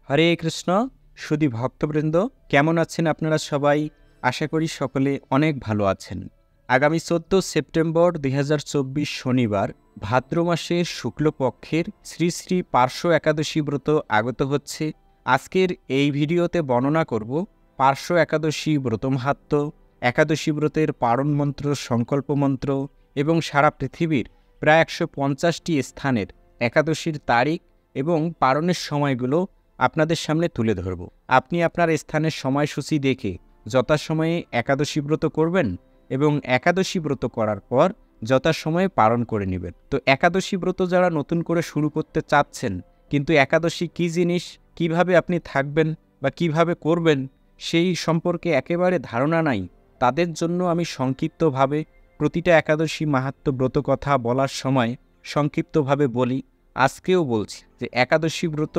হরে কৃষ্ণ। সুধী ভক্তবৃন্দ, কেমন আছেন আপনারা সবাই? আশা করি সকলে অনেক ভালো আছেন। আগামী 14 সেপ্টেম্বর 2024 শনিবার ভাদ্র মাসের শুক্লপক্ষের শ্রী শ্রী পার্শ্ব একাদশী ব্রত আগত হচ্ছে। আজকের এই ভিডিওতে বর্ণনা করব পার্শ্ব একাদশী ব্রতমাহাত্ম্য, একাদশী ব্রতের পারণ মন্ত্র, সংকল্প মন্ত্র এবং সারা পৃথিবীর প্রায় 150টি স্থানের একাদশীর তারিখ এবং পারণের সময়গুলো আপনাদের সামনে তুলে ধরব। আপনি আপনার স্থানের সময়সূচি দেখে যথাসময়ে একাদশী ব্রত করবেন এবং একাদশী ব্রত করার পর যথাসময়ে পালন করে নেবেন। তো একাদশী ব্রত যারা নতুন করে শুরু করতে চাচ্ছেন, কিন্তু একাদশী কী জিনিস, কিভাবে আপনি থাকবেন বা কিভাবে করবেন সেই সম্পর্কে একেবারে ধারণা নাই, তাদের জন্য আমি সংক্ষিপ্তভাবে প্রতিটা একাদশী মাহাত্ম্য ব্রত কথা বলার সময় সংক্ষিপ্তভাবে বলি। আজকেও বলছি যে একাদশী ব্রত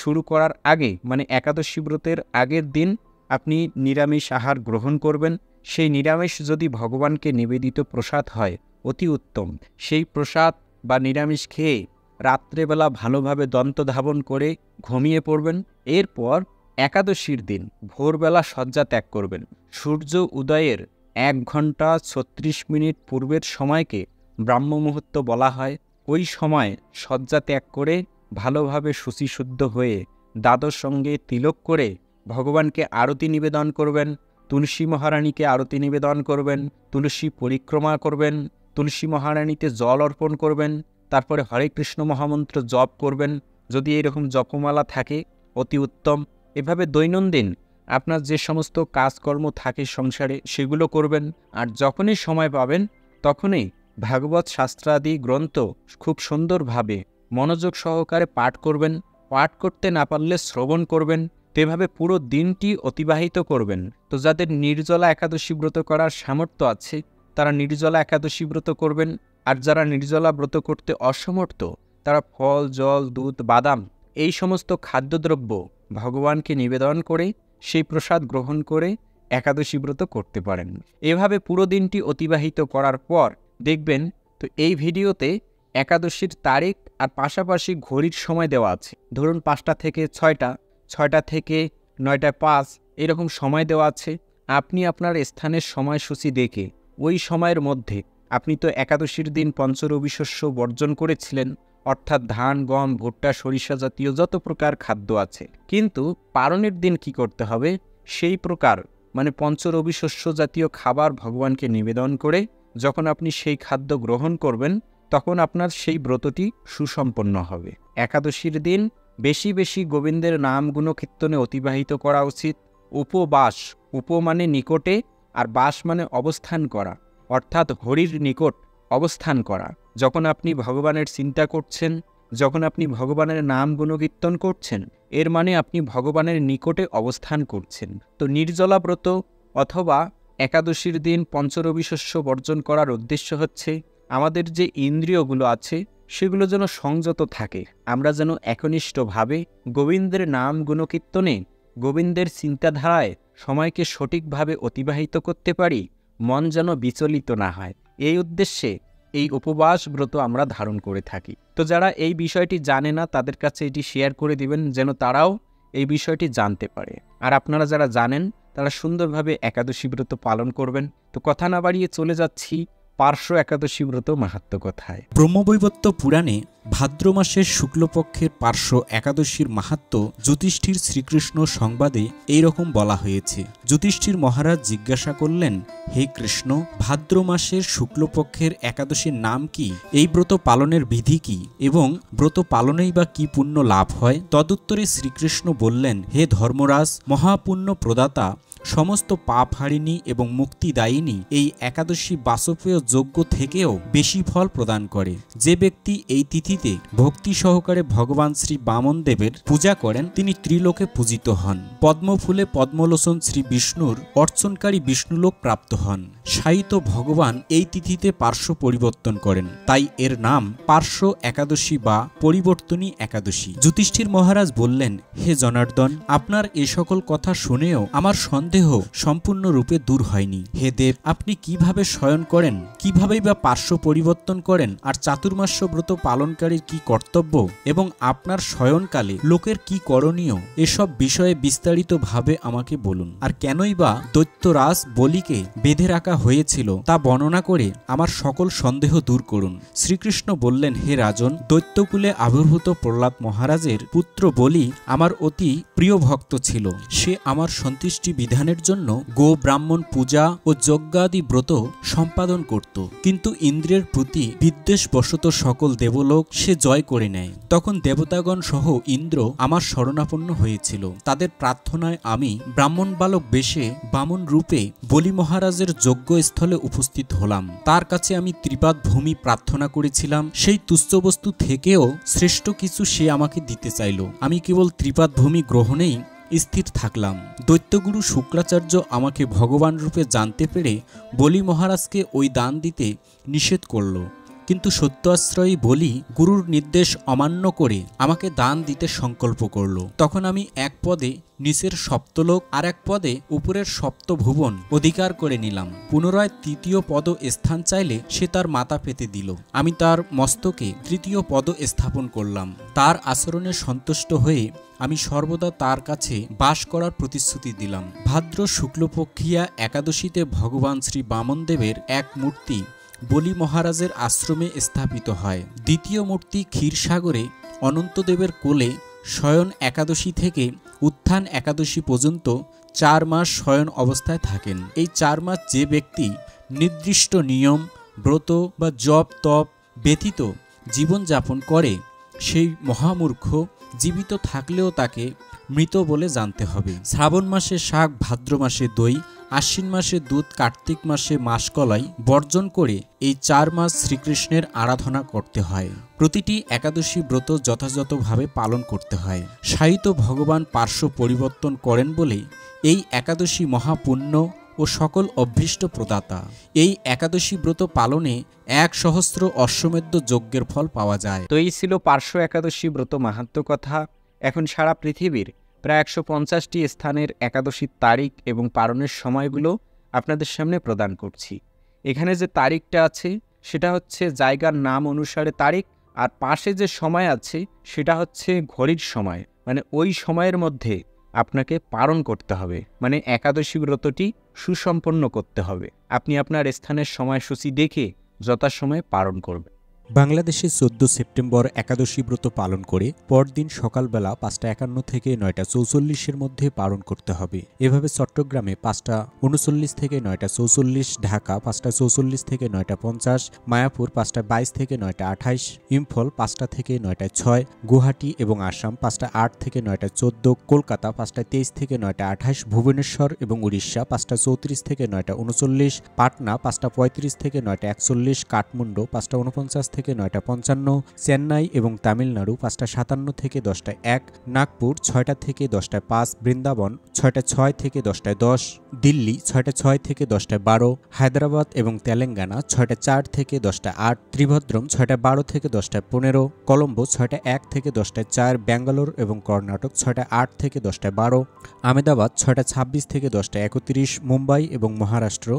শুরু করার আগে, মানে একাদশী ব্রতের আগের দিন আপনি নিরামিষ আহার গ্রহণ করবেন। সেই নিরামিষ যদি ভগবানকে নিবেদিত প্রসাদ হয় অতি উত্তম। সেই প্রসাদ বা নিরামিষ খেয়ে রাত্রেবেলা ভালোভাবে দন্তধাবন করে ঘুমিয়ে পড়বেন। এরপর একাদশীর দিন ভোরবেলা শয্যা ত্যাগ করবেন। সূর্য উদয়ের 1 ঘন্টা 36 মিনিট পূর্বের সময়কে ব্রাহ্ম মুহূর্ত বলা হয়। ওই সময় শয্যা ত্যাগ করে ভালোভাবে শুচিশুদ্ধ হয়ে দ্বাদশ সঙ্গে তিলক করে ভগবানকে আরতি নিবেদন করবেন। তুলসী মহারানীকে আরতি নিবেদন করবেন, তুলসী পরিক্রমা করবেন, তুলসী মহারানীতে জল অর্পণ করবেন। তারপরে হরে কৃষ্ণ মহামন্ত্র জপ করবেন। যদি এরকম জপমালা থাকে অতি উত্তম। এভাবে দৈনন্দিন আপনার যে সমস্ত কাজকর্ম থাকে সংসারে সেগুলো করবেন। আর যখনই সময় পাবেন তখনই ভাগবত শাস্ত্রাদি গ্রন্থ খুব সুন্দরভাবে মনোযোগ সহকারে পাঠ করবেন। পাঠ করতে না পারলে শ্রবণ করবেন। তেভাবে পুরো দিনটি অতিবাহিত করবেন। তো যাদের নির্জলা একাদশী ব্রত করার সামর্থ্য আছে তারা নির্জলা একাদশী ব্রত করবেন। আর যারা নির্জলা ব্রত করতে অসমর্থ তারা ফল, জল, দুধ, বাদাম এই সমস্ত খাদ্যদ্রব্য ভগবানকে নিবেদন করে সেই প্রসাদ গ্রহণ করে একাদশী ব্রত করতে পারেন। এভাবে পুরো দিনটি অতিবাহিত করার পর দেখবেন, তো এই ভিডিওতে একাদশীর তারিখ আর পাশাপাশি ঘড়ির সময় দেওয়া আছে। ধরুন 5টা থেকে 6টা, 6টা থেকে 9টা 5 এরকম সময় দেওয়া আছে। আপনি আপনার স্থানের সময়সূচি দেখে ওই সময়ের মধ্যে, আপনি তো একাদশীর দিন পঞ্চরবি শস্য বর্জন করেছিলেন, অর্থাৎ ধান, গম, ভুট্টা, সরিষা জাতীয় যত প্রকার খাদ্য আছে। কিন্তু পারণের দিন কি করতে হবে? সেই প্রকার মানে পঞ্চরবি শস্য জাতীয় খাবার ভগবানকে নিবেদন করে যখন আপনি সেই খাদ্য গ্রহণ করবেন তখন আপনার সেই ব্রতটি সুসম্পন্ন হবে। একাদশীর দিন বেশি বেশি গোবিন্দের নাম গুণকীর্তনে অতিবাহিত করা উচিত। উপবাস, উপ মানে নিকটে আর বাস মানে অবস্থান করা, অর্থাৎ হরির নিকট অবস্থান করা। যখন আপনি ভগবানের চিন্তা করছেন, যখন আপনি ভগবানের নাম গুণকীর্তন করছেন, এর মানে আপনি ভগবানের নিকটে অবস্থান করছেন। তো নির্জলা ব্রত অথবা একাদশীর দিন পঞ্চরবি শস্য বর্জন করার উদ্দেশ্য হচ্ছে আমাদের যে ইন্দ্রিয়গুলো আছে সেগুলো যেন সংযত থাকে। আমরা যেন একনিষ্ঠভাবে গোবিন্দের নাম গুণকীর্তনে, গোবিন্দের চিন্তাধারায় সময়কে সঠিকভাবে অতিবাহিত করতে পারি, মন যেন বিচলিত না হয়। এই উদ্দেশ্যে এই উপবাস ব্রত আমরা ধারণ করে থাকি। তো যারা এই বিষয়টি জানে না তাদের কাছে এটি শেয়ার করে দিবেন যেন তারাও এই বিষয়টি জানতে পারে। আর আপনারা যারা জানেন তারা সুন্দরভাবে একাদশী ব্রত পালন করবেন। তো কথা না বাড়িয়ে চলে যাচ্ছি পার্শ্ব একাদশী ব্রত মাহাত্ম্য কথায়। ব্রহ্মবৈবর্ত পুরাণে ভাদ্র মাসের শুক্লপক্ষের পার্শ্ব একাদশীর মাহাত্ম্য যুধিষ্ঠির শ্রীকৃষ্ণ সংবাদে এইরকম বলা হয়েছে। যুধিষ্ঠির মহারাজ জিজ্ঞাসা করলেন, হে কৃষ্ণ, ভাদ্র মাসের শুক্লপক্ষের একাদশীর নাম কি? এই ব্রত পালনের বিধি কি এবং ব্রত পালনেই বা কি পুণ্য লাভ হয়? তদুত্তরে শ্রীকৃষ্ণ বললেন, হে ধর্মরাজ, মহাপুণ্য প্রদাতা, সমস্ত পাপ হারিণী এবং মুক্তিদায়িনী এই একাদশী বাজপেয় যজ্ঞ থেকেও বেশি ফল প্রদান করে। যে ব্যক্তি এই তিথিতে ভক্তি সহকারে ভগবান শ্রী বামন দেবের পূজা করেন তিনি ত্রিলোকে পূজিত হন। পদ্মফুলে পদ্মলোচন শ্রী বিষ্ণুর অর্চনকারী বিষ্ণুলোক প্রাপ্ত হন। শায়িত ভগবান এই তিথিতে পার্শ্ব পরিবর্তন করেন, তাই এর নাম পার্শ্ব একাদশী বা পরিবর্তনী একাদশী। যুধিষ্ঠির মহারাজ বললেন, হে জনার্দন, আপনার এ সকল কথা শুনেও আমার সন্দেহ সম্পূর্ণরূপে দূর হয়নি। হে দেব, আপনি কিভাবে শয়ন করেন, কিভাবেই বা পার্শ্ব পরিবর্তন করেন, আর চাতুর্মাস্য ব্রত পালনকারীর কি কর্তব্য এবং আপনার শয়নকালে লোকের কি করণীয়, এসব বিষয়ে বিস্তারিতভাবে আমাকে বলুন। আর কেনই বা দৈত্যরাজ বলিকে বেঁধে রাখা হয়েছিল তা বর্ণনা করে আমার সকল সন্দেহ দূর করুন। শ্রীকৃষ্ণ বললেন, হে রাজন, দৈত্যকুলে আবির্ভূত প্রহ্লাদ মহারাজের পুত্র বলি আমার অতি প্রিয় ভক্ত ছিল। সে আমার সন্তুষ্টি বিধানের জন্য গো ব্রাহ্মণ পূজা ও যজ্ঞাদি ব্রত সম্পাদন করত, কিন্তু ইন্দ্রের প্রতি বিদ্বেষবশত সকল দেবলোক সে জয় করে নেয়। তখন দেবতাগণ সহ ইন্দ্র আমার শরণাপন্ন হয়েছিল। তাদের প্রার্থনায় আমি ব্রাহ্মণ বালক বেশে বামন রূপে বলি মহারাজের যজ্ঞস্থলে উপস্থিত হলাম। তার কাছে আমি ত্রিপাদ ভূমি প্রার্থনা করেছিলাম। সেই তুচ্ছ বস্তু থেকেও শ্রেষ্ঠ কিছু সে আমাকে দিতে চাইল। আমি কেবল ত্রিপাদ ভূমি গ্রহণেই স্থির থাকলাম। দৈত্যগুরু শুক্রাচার্য আমাকে ভগবান রূপে জানতে পেরে বলি মহারাজকে ওই দান দিতে নিষেধ করল, কিন্তু সত্যাশ্রয়ী বলি গুরুর নির্দেশ অমান্য করে আমাকে দান দিতে সংকল্প করল। তখন আমি এক পদে নিচের সপ্তলোক আর এক পদে উপরের সপ্তভুবন অধিকার করে নিলাম। পুনরায় তৃতীয় পদ স্থান চাইলে সে তার মাথা পেতে দিল। আমি তার মস্তকে তৃতীয় পদ স্থাপন করলাম। তার আচরণে সন্তুষ্ট হয়ে আমি সর্বদা তার কাছে বাস করার প্রতিশ্রুতি দিলাম। ভাদ্র শুক্লপক্ষিয়া একাদশীতে ভগবান শ্রী বামনদেবের এক মূর্তি বলি মহারাজের আশ্রমে স্থাপিত হয়। দ্বিতীয় মূর্তি ক্ষীরসাগরে অনন্তদেবের কোলে শয়ন একাদশী থেকে উত্থান একাদশী পর্যন্ত 4 মাস শয়ন অবস্থায় থাকেন। এই 4 মাস যে ব্যক্তি নির্দিষ্ট নিয়ম, ব্রত বা জপ তপ ব্যতীত জীবনযাপন করে সেই মহামূর্খ জীবিত থাকলেও তাকে মৃত বলে জানতে হবে। শ্রাবণ মাসে শাক, ভাদ্র মাসে দই, আশ্বিন মাসে দুধ, কার্তিক মাসে মাসকলাই বর্জন করে এই 4 মাস শ্রীকৃষ্ণের আরাধনা করতে হয়। প্রতিটি একাদশী ব্রত যথাযথভাবে পালন করতে হয়। শায়িত ভগবান পার্শ্ব পরিবর্তন করেন বলে এই একাদশী মহাপুণ্য ও সকল অভীষ্ট প্রদাতা। এই একাদশী ব্রত পালনে 1,000 অশ্বমেধ যজ্ঞের ফল পাওয়া যায়। তো এই ছিল পার্শ্ব একাদশী ব্রত মাহাত্ম্য কথা। এখন সারা পৃথিবীর প্রায় 150টি স্থানের একাদশীর তারিখ এবং পালনের সময়গুলো আপনাদের সামনে প্রদান করছি। এখানে যে তারিখটা আছে সেটা হচ্ছে জায়গার নাম অনুসারে তারিখ, আর পাশে যে সময় আছে সেটা হচ্ছে ঘড়ির সময়, মানে ওই সময়ের মধ্যে আপনাকে পালন করতে হবে, মানে একাদশী ব্রতটি সুসম্পন্ন করতে হবে। আপনি আপনার স্থানের সময়সূচি দেখে যথাসময়ে পালন করবেন। বাংলাদেশে 14 সেপ্টেম্বর একাদশী ব্রত পালন করে পরদিন সকালবেলা 5:51 থেকে 9:44 মধ্যে পালন করতে হবে। এভাবে চট্টগ্রামে 5:39 থেকে 9:44, ঢাকা 5:44 থেকে 9:50, মায়াপুর 5:22 থেকে 9:28, ইম্ফল 5টা থেকে 9:06, গুয়াহাটি এবং আসাম 5:08 থেকে 9:14, কলকাতা 5:23 থেকে 9:28, ভুবনেশ্বর এবং উড়িষ্যা 5:34 থেকে 9:39, পাটনা 5:35 থেকে 9:41, কাঠমান্ডু 5:49 থেকে 9:55, চেন্নাই এবং তামিলনাড়ু 5:57 থেকে 10:01, নাগপুর 6টা থেকে 10:05, বৃন্দাবন 6:06 থেকে 10:10, দিল্লি 6:06 থেকে 10:12, হায়দ্রাবাদ এবং তেলেঙ্গানা 6:04 থেকে 10:08, ত্রিভদ্রম 6:12 থেকে 10:15, কলম্বো 6:01 থেকে 10:04, ব্যাঙ্গালোর এবং কর্ণাটক 6:08 থেকে 10:12, আহমেদাবাদ 6:26 থেকে 10:31, মুম্বাই এবং মহারাষ্ট্র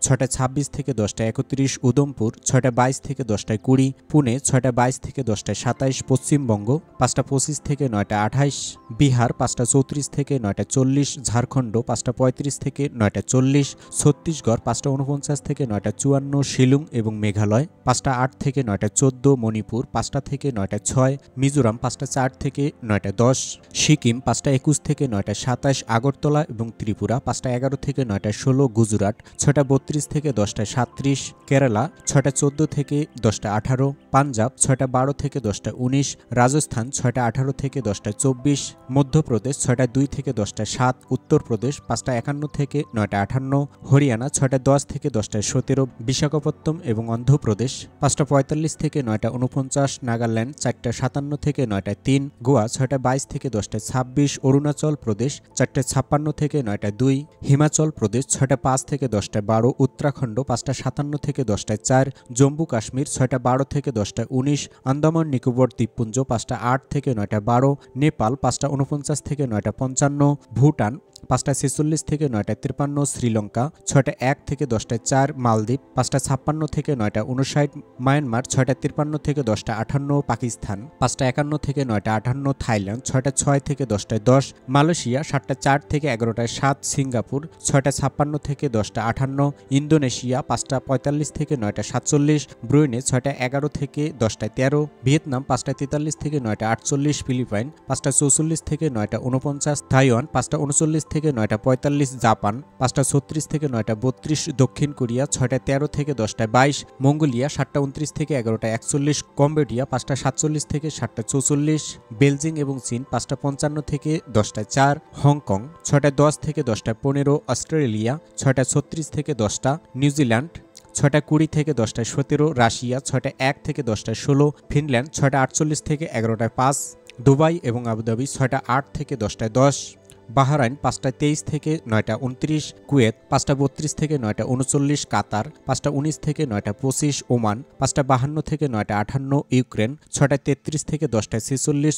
6:26 থেকে 10:31, উদমপুর 6:22 থেকে 10:20, পুনে 6:22 থেকে 10:27, পশ্চিমবঙ্গ 5:25 থেকে 9:28, বিহার 5:34 থেকে 9:40, ঝাড়খণ্ড 5:35 থেকে 9:40, ছত্তিশগড় 5:49 থেকে 9:54, শিলং এবং মেঘালয় 5:08 থেকে 9:14, মণিপুর 5টা থেকে 9:06, মিজোরাম 5:04 থেকে 9:10, সিকিম 5:21 থেকে 9:27, আগরতলা এবং ত্রিপুরা 5:11 থেকে 9:16, গুজরাট 6:32 থেকে 10:37, কেরালা 6:14 থেকে 10:18, পাঞ্জাব 6:12 থেকে 10:19, রাজস্থান 6:18 থেকে 10:24, মধ্যপ্রদেশ 6:02 থেকে 10:07, উত্তরপ্রদেশ 5:51 থেকে 9:58, হরিয়ানা 6:10 থেকে 10:17, বিশাখাপত্তনম এবং অন্ধ্রপ্রদেশ 5:45 থেকে 9:49, নাগাল্যান্ড 4:57 থেকে 9:03, গোয়া 6:22 থেকে 10:26, অরুণাচল প্রদেশ 4:56 থেকে 9:02, হিমাচল প্রদেশ 6:05 থেকে 10:12, উত্তরাখণ্ড 5টা 57 থেকে 10টায় 4, জম্মু কাশ্মীর 6টা 12 থেকে 10টায় 19, আন্দামান নিকোবর দ্বীপপুঞ্জ 5টা 8 থেকে 9টা 12, নেপাল 5টা 49 থেকে 9টা 55, ভুটান 5টা 46 থেকে 9টা 53, শ্রীলঙ্কা 6টা 1 থেকে 10টায় 4, মালদ্বীপ 5টা 56 থেকে 9টা 59, মায়ানমার 6টা 53 থেকে 10টা 58, পাকিস্তান 5টা 51 থেকে 9টা 58, থাইল্যান্ড 6টা 6 থেকে 10টায় 10, মালয়েশিয়া 7টা 4 থেকে 11টায় 7, সিঙ্গাপুর 6টা 56 থেকে 10টা 58, ইন্দোনেশিয়া 5টা 45 থেকে 9টা 47, ব্রুনেই 6টা 11 থেকে 10টায় 13, ভিয়েতনাম 5টা 43 থেকে 9টা 48, ফিলিপাইন 5টা 44 থেকে 9টা 49, তাইওয়ান 5টা 39 থেকে 9টা 45, জাপান 5টা 36 থেকে 9টা 32, দক্ষিণ কোরিয়া 6টা 13 থেকে 10টায় 22, মঙ্গোলিয়া 7টা 29 থেকে 11টা 41, কম্বোডিয়া 5টা 47 থেকে 7টা 44, বেলজিং এবং চীন 5টা 55 থেকে 10টায় 4, হংকং 6টা 10 থেকে 10টায় 15, অস্ট্রেলিয়া 6টা 36 থেকে 10টা, নিউজিল্যান্ড 6টা 20 থেকে 10টায় 17, রাশিয়া 6টা 1 থেকে 10টায় 16, ফিনল্যান্ড 6টা 48 থেকে 11টায় 5, দুবাই এবং আবুধাবি 6টা 8 থেকে 10টায় 10, বাহরাইন 5টা 23 থেকে 9টা 29, কুয়েত 5টা 32 থেকে 9টা 39, কাতার 5টা 19 থেকে 9টা 25, ওমান 5টা 52 থেকে 9টা 58, ইউক্রেন 6টা 33 থেকে 10টায় 46,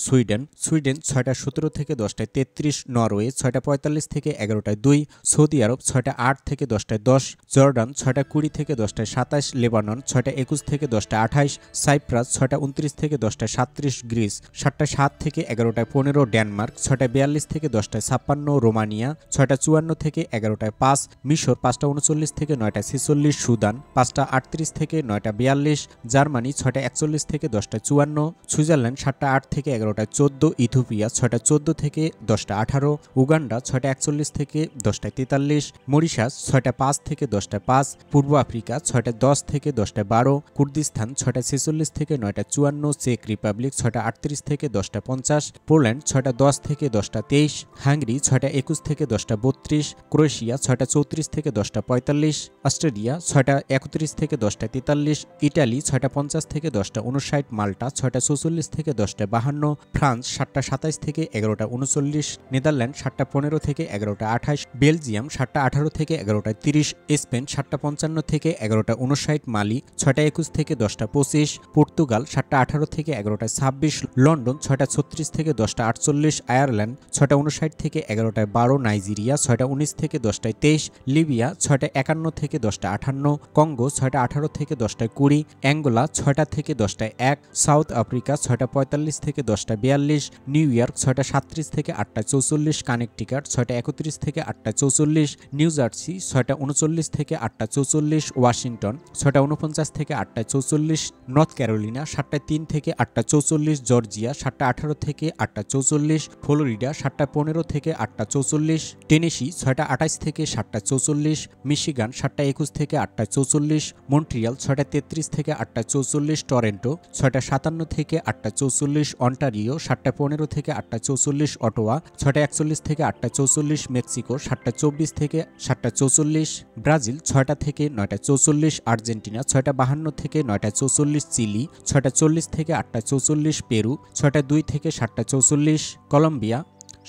সুইডেন 6টা 17 থেকে 10টায় 33, নরওয়ে 6টা 45 থেকে 11টায় 2, সৌদি আরব 6টা 8 থেকে 10টায় 10, জর্ডান 6টা 20 থেকে 10টায় 27, লেবানন 6টা 21 থেকে 10টায় 28, সাইপ্রাস 6টা 29 থেকে 10টায় 37, গ্রিস 7টা 7 থেকে 11টায় 15, ডেনমার্ক 6টা 42 থেকে 10টায় 56, রোমানিয়া 6টা 54 থেকে 11টায় 5, মিশর 5টা 39 থেকে 9টা 46, সুদান 5টা 38 থেকে 9টা 42, জার্মানি 6টা 41 থেকে 10টা 54, সুইজারল্যান্ড 7টা 8 থেকে 11টায় 14, ইথিওপিয়া 6টা 14 থেকে 10টা 18, উগান্ডা 6টা 41 থেকে 10টায় 43, মরিশাস 6টা 5 থেকে 10টায় 5, পূর্ব আফ্রিকা 6টা 10 থেকে 10টায় 12, কুর্দিস্তান 6টা 46 থেকে 9টা 54, চেক রিপাবলিক 6টা 38 থেকে 10টা 50, পোল্যান্ড 6টা 10 থেকে 10টা 23, হাঙ্গেরি 6টা 21 থেকে 10টা 32, ক্রোয়েশিয়া 6টা 34 থেকে 10টা 45, অস্ট্রেলিয়া 6টা 31 থেকে 10টা 43, ইটালি 6টা 50 থেকে 10টা 59, মাল্টা 6টা 44 থেকে 10টা 52, ফ্রান্স 7টা 27 থেকে 11টা 39, নেদারল্যান্ড 7টা 15 থেকে 11টা 28, বেলজিয়াম 7টা 18 থেকে 11টা 30, স্পেন 7টা 55 থেকে 11টা 59, মালি 6টা 21 থেকে 10টা 25, পর্তুগাল 7টা 18 থেকে 11টা 26, লন্ডন 6টা 36 থেকে 10টা 48, আয়ারল্যান্ড 6টা 59 থেকে 11টায় 12, নাইজেরিয়া 6টা 19 থেকে 10টায় 23, লিবিয়া 6টা 51 থেকে 10টা 58, কঙ্গো 6টা 18 থেকে 10টায় 20, অ্যাঙ্গোলা 6টা থেকে 10টায় 1, সাউথ আফ্রিকা 6টা 45 থেকে 10টা 42, নিউ ইয়র্ক 6টা 37 থেকে 8টা 44, কানেকটিকাট 6টা 31 থেকে 8টা 44, নিউ জার্সি 6টা 39 থেকে 8টা 44, ওয়াশিংটন 6টা 49 থেকে 8টা 44, নর্থ ক্যারোলিনা 7টা 3 থেকে 8টা 44, জর্জিয়া 7টা 18 থেকে 8টা 44, ফ্লোরিডা 7টা 15 থেকে 8টা 44, টেনেসি 6টা 28 থেকে 7টা 44, মিশিগান 7টা 21 থেকে 8টা 44, মন্ট্রিয়াল 6টা 33 থেকে 8টা 44, টরন্টো 6টা 57 থেকে 8টা 44, অন্টারিও 7টা 15 থেকে 8টা 44, অটোয়া 6টা 41 থেকে 8টা 44, মেক্সিকো 7টা 24 থেকে 7টা 44, ব্রাজিল 6টা থেকে 9টা 44, আর্জেন্টিনা 6টা 52 থেকে 9টা 44, চিলি 6টা 40 থেকে 8টা 44, পেরু 6টা 2 থেকে 7টা 44, কলম্বিয়া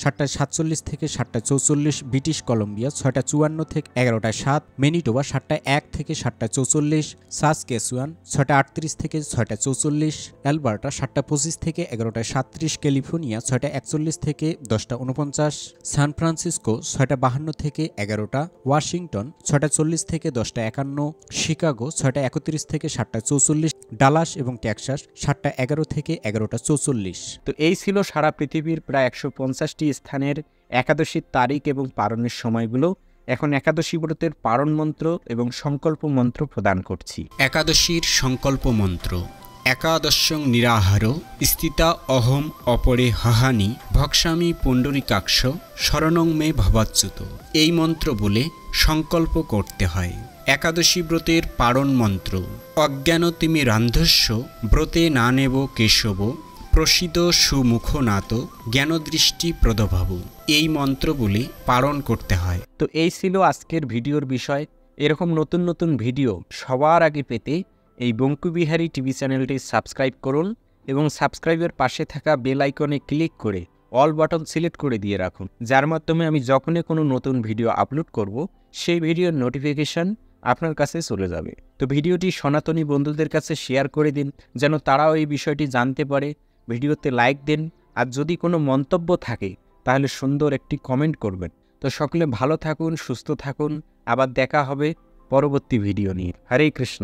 7টা 47 থেকে 7টা 44, ব্রিটিশ কলম্বিয়া 6টা 54 থেকে 11টা 7, ম্যানিটোবা 7টা 1 থেকে 7টা 44, সাসকেচুয়ান 6টা 38 থেকে 6টা 44, অ্যালবার্টা 7টা 25 থেকে 11টা 37, ক্যালিফোর্নিয়া 6টা 41 থেকে 10টা 49, সান ফ্রান্সিসকো 6টা 52 থেকে 11টা, ওয়াশিংটন 6টা 40 থেকে 10টা 51, শিকাগো 6টা 31 থেকে 7টা 44, ডালাস এবং টেক্সাস 7টা 11 থেকে 11টা 44। তো এই ছিল সারা পৃথিবীর প্রায় 150টি স্থানের একাদশীর তারিখ এবং পারণের সময়গুলো। এখন একাদশী ব্রতের পারণ মন্ত্র এবং সংকল্প মন্ত্র প্রদান করছি। একাদশীর সংকল্প মন্ত্র। একাদশং নিরাহার স্থিতা অহম অপরে হাহানি ভক্সামি পুণ্ডরিকাক্ষ শরণং মে ভবাচ্যুত। এই মন্ত্র বলে সংকল্প করতে হয়। একাদশী ব্রতের পারণ মন্ত্র। অজ্ঞানতিমি রান্ধস্য ব্রতে না নেব কেশব প্রসিদ সুমুখনাত জ্ঞানদৃষ্টি প্রদভাব। এই মন্ত্র বলে পালন করতে হয়। তো এই ছিল আজকের ভিডিওর বিষয়। এরকম নতুন নতুন ভিডিও সবার আগে পেতে এই বঙ্কুবিহারী টিভি চ্যানেলটি সাবস্ক্রাইব করুন এবং সাবস্ক্রাইবের পাশে থাকা বেল আইকনে ক্লিক করে অল বাটন সিলেক্ট করে দিয়ে রাখুন, যার মাধ্যমে আমি যখনই কোনো নতুন ভিডিও আপলোড করব সেই ভিডিওর নোটিফিকেশন আপনার কাছে চলে যাবে। তো ভিডিওটি সনাতনী বন্ধুদের কাছে শেয়ার করে দিন, যেন তারাও এই বিষয়টি জানতে পারে। ভিডিওতে লাইক দিন, আর যদি কোনো মন্তব্য থাকে তাহলে সুন্দর একটি কমেন্ট করবেন। তো সকলে ভালো থাকুন, সুস্থ থাকুন, আবার দেখা হবে পরবর্তী ভিডিও নিয়ে। হরে কৃষ্ণ।